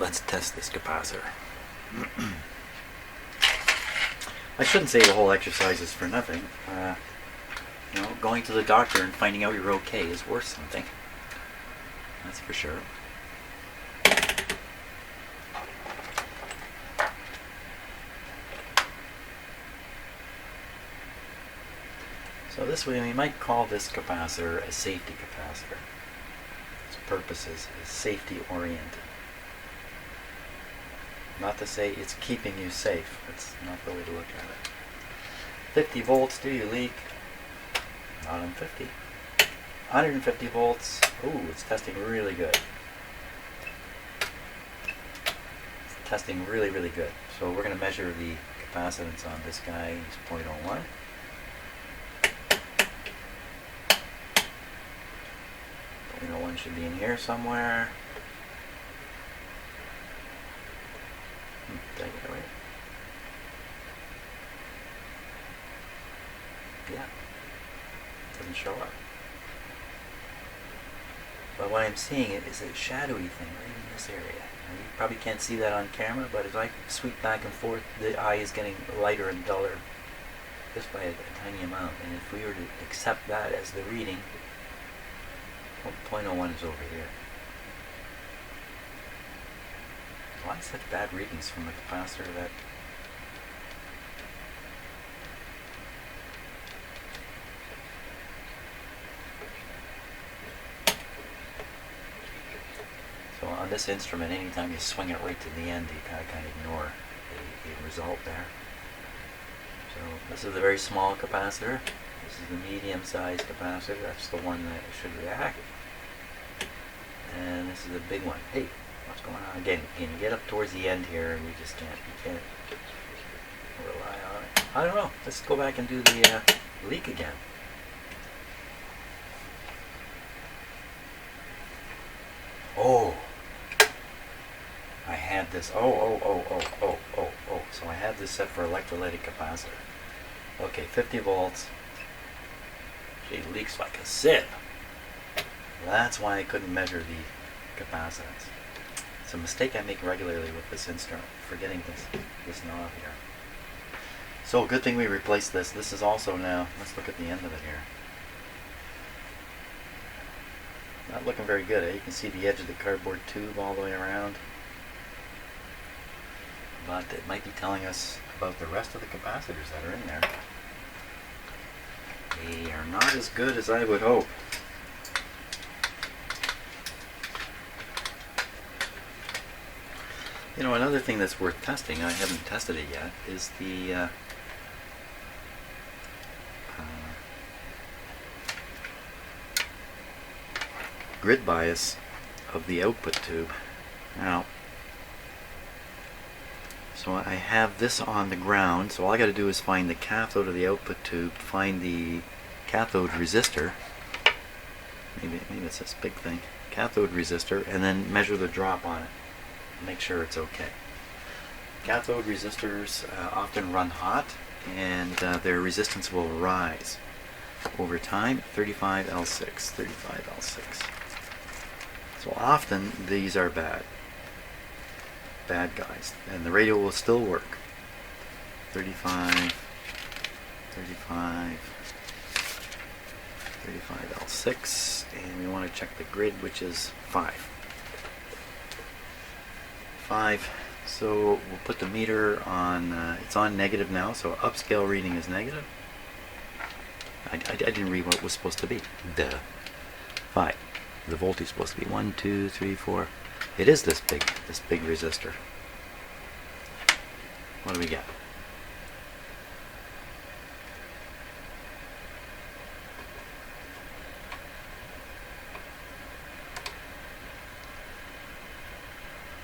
Let's test this capacitor. I shouldn't say the whole exercise is for nothing. Going to the doctor and finding out you're okay is worth something. That's for sure. So this way, we might call this capacitor a safety capacitor. Its purpose is safety oriented. Not to say it's keeping you safe. That's not the way to look at it. 50 volts, do you leak? Not on 50. 150 volts. Ooh, it's testing really good. It's testing really, really good. So we're going to measure the capacitance on this guy. He's 0.01. 0.01 should be in here somewhere. Did I get it right? Yeah. Doesn't show up. But what I'm seeing is a shadowy thing right in this area. Now, you probably can't see that on camera, but as I sweep back and forth, the eye is getting lighter and duller just by a tiny amount. And if we were to accept that as the reading, 0.01 is over here. Why such bad readings from the capacitor that... So on this instrument, anytime you swing it right to the end, you kind of ignore a result there. So this is a very small capacitor. This is the medium-sized capacitor. That's the one that should react. And this is the big one. Hey, what's going on? Again, you get up towards the end here, and you can't rely on it. I don't know. Let's go back and do the leak again. Oh, I had this. Oh. So I had this set for electrolytic capacitor. Okay, 50 volts. She leaks like a sieve. That's why I couldn't measure the capacitance. It's a mistake I make regularly with this instrument, forgetting this knob here. So good thing we replaced this. This is also now, let's look at the end of it here. Not looking very good, eh? You can see the edge of the cardboard tube all the way around. But it might be telling us about the rest of the capacitors that are in there. They are not as good as I would hope. Another thing that's worth testing, I haven't tested it yet, is the grid bias of the output tube. Now, so I have this on the ground, so all I got to do is find the cathode of the output tube, find the cathode resistor, maybe it's this big thing, cathode resistor, and then measure the drop on it. Make sure it's okay. Cathode resistors often run hot, and their resistance will rise over time. 35L6, 35L6. So often these are bad guys, and the radio will still work. 35L6, and we want to check the grid, which is 5. So we'll put the meter on, it's on negative now, so upscale reading is negative. I didn't read what it was supposed to be. Duh. 5. The voltage is supposed to be 1, 2, 3, 4. It is this big resistor. What do we get?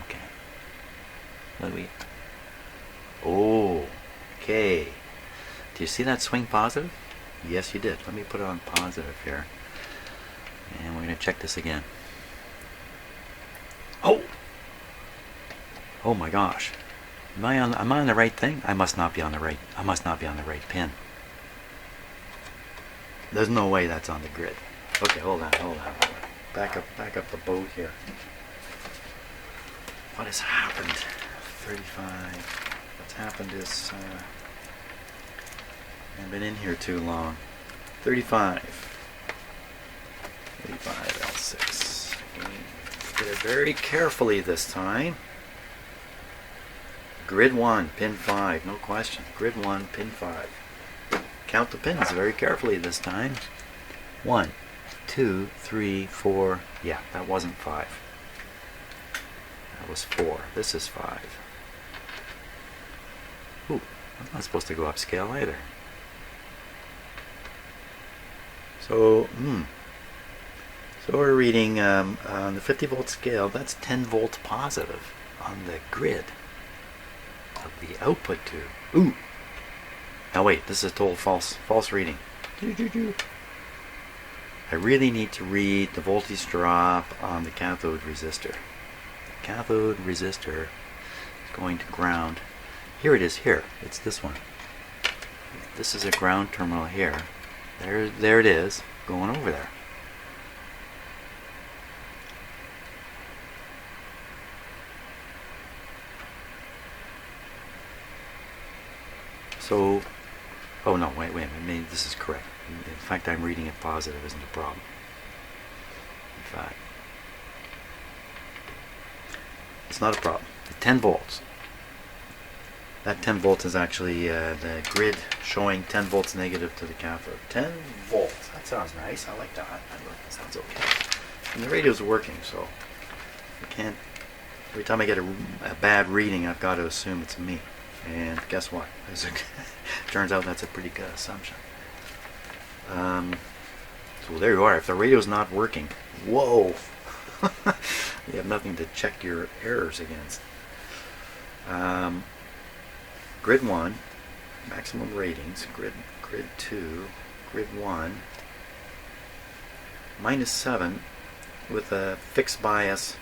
Okay. What do we? Oh, okay. Do you see that swing positive? Yes, you did. Let me put it on positive here. And we're going to check this again. Oh! Oh my gosh. Am I on the right thing? I must not be on the right pin. There's no way that's on the grid. Okay, hold on. Back up the boat here. What has happened? 35. What's happened is I've been in here too long. 35L6. Get it very carefully this time. Grid 1, pin 5, no question. Grid 1, pin 5. Count the pins very carefully this time. 1, 2, 3, 4. Yeah, that wasn't 5. That was 4. This is 5. Ooh, I'm not supposed to go upscale either. So we're reading on the 50 volt scale, that's 10 volts positive on the grid of the output tube. Ooh! Now wait, this is a total false reading. I really need to read the voltage drop on the cathode resistor. The cathode resistor is going to ground. Here it is, here. It's this one. This is a ground terminal here. There it is, going over there. So, oh no, wait a minute, maybe this is correct. In fact, I'm reading it positive isn't a problem. In fact, it's not a problem. The 10 volts. That 10 volts is actually the grid showing 10 volts negative to the cathode. 10 volts. That sounds nice. I like that. That sounds okay. And the radio's working, so I can't. Every time I get a bad reading, I've got to assume it's me. And guess what? Turns out that's a pretty good assumption. So there you are. If the radio's not working, whoa! You have nothing to check your errors against. Grid 1, maximum ratings. Grid 2, grid 1, -7 with a fixed bias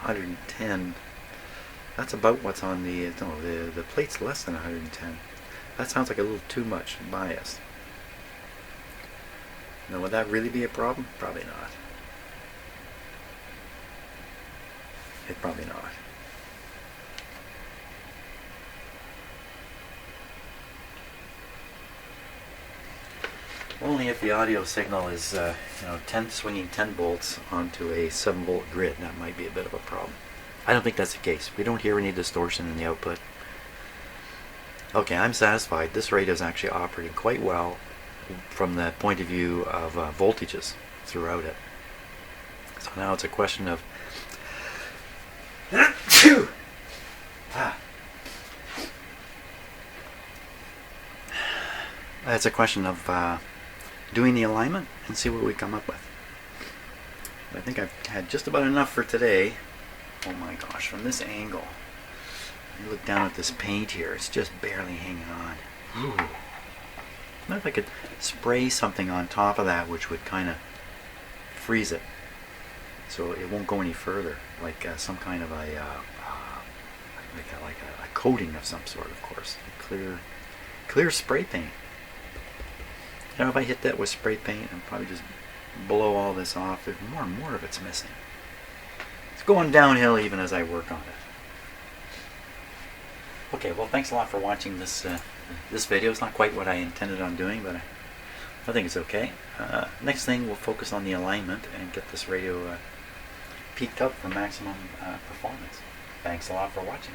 110. That's about what's on the the plate's less than 110. That sounds like a little too much bias. Now, would that really be a problem? Probably not. Probably not. Only if the audio signal is, swinging 10 volts onto a 7 volt grid. That might be a bit of a problem. I don't think that's the case. We don't hear any distortion in the output. Okay, I'm satisfied. This radio is actually operating quite well from the point of view of voltages throughout it. So now it's a question of it's a question of doing the alignment and see what we come up with. I think I've had just about enough for today. Oh my gosh, from this angle, you look down at this paint here, it's just barely hanging on. Ooh. What if I could spray something on top of that which would kind of freeze it so it won't go any further, like some kind of a coating of some sort, of course. Clear spray paint. You know, if I hit that with spray paint, I'd probably just blow all this off. There's more and more of it's missing. It's going downhill even as I work on it. Okay, well, thanks a lot for watching this this video. It's not quite what I intended on doing, but I think it's okay. Next thing, we'll focus on the alignment and get this radio peaked up for maximum performance. Thanks a lot for watching.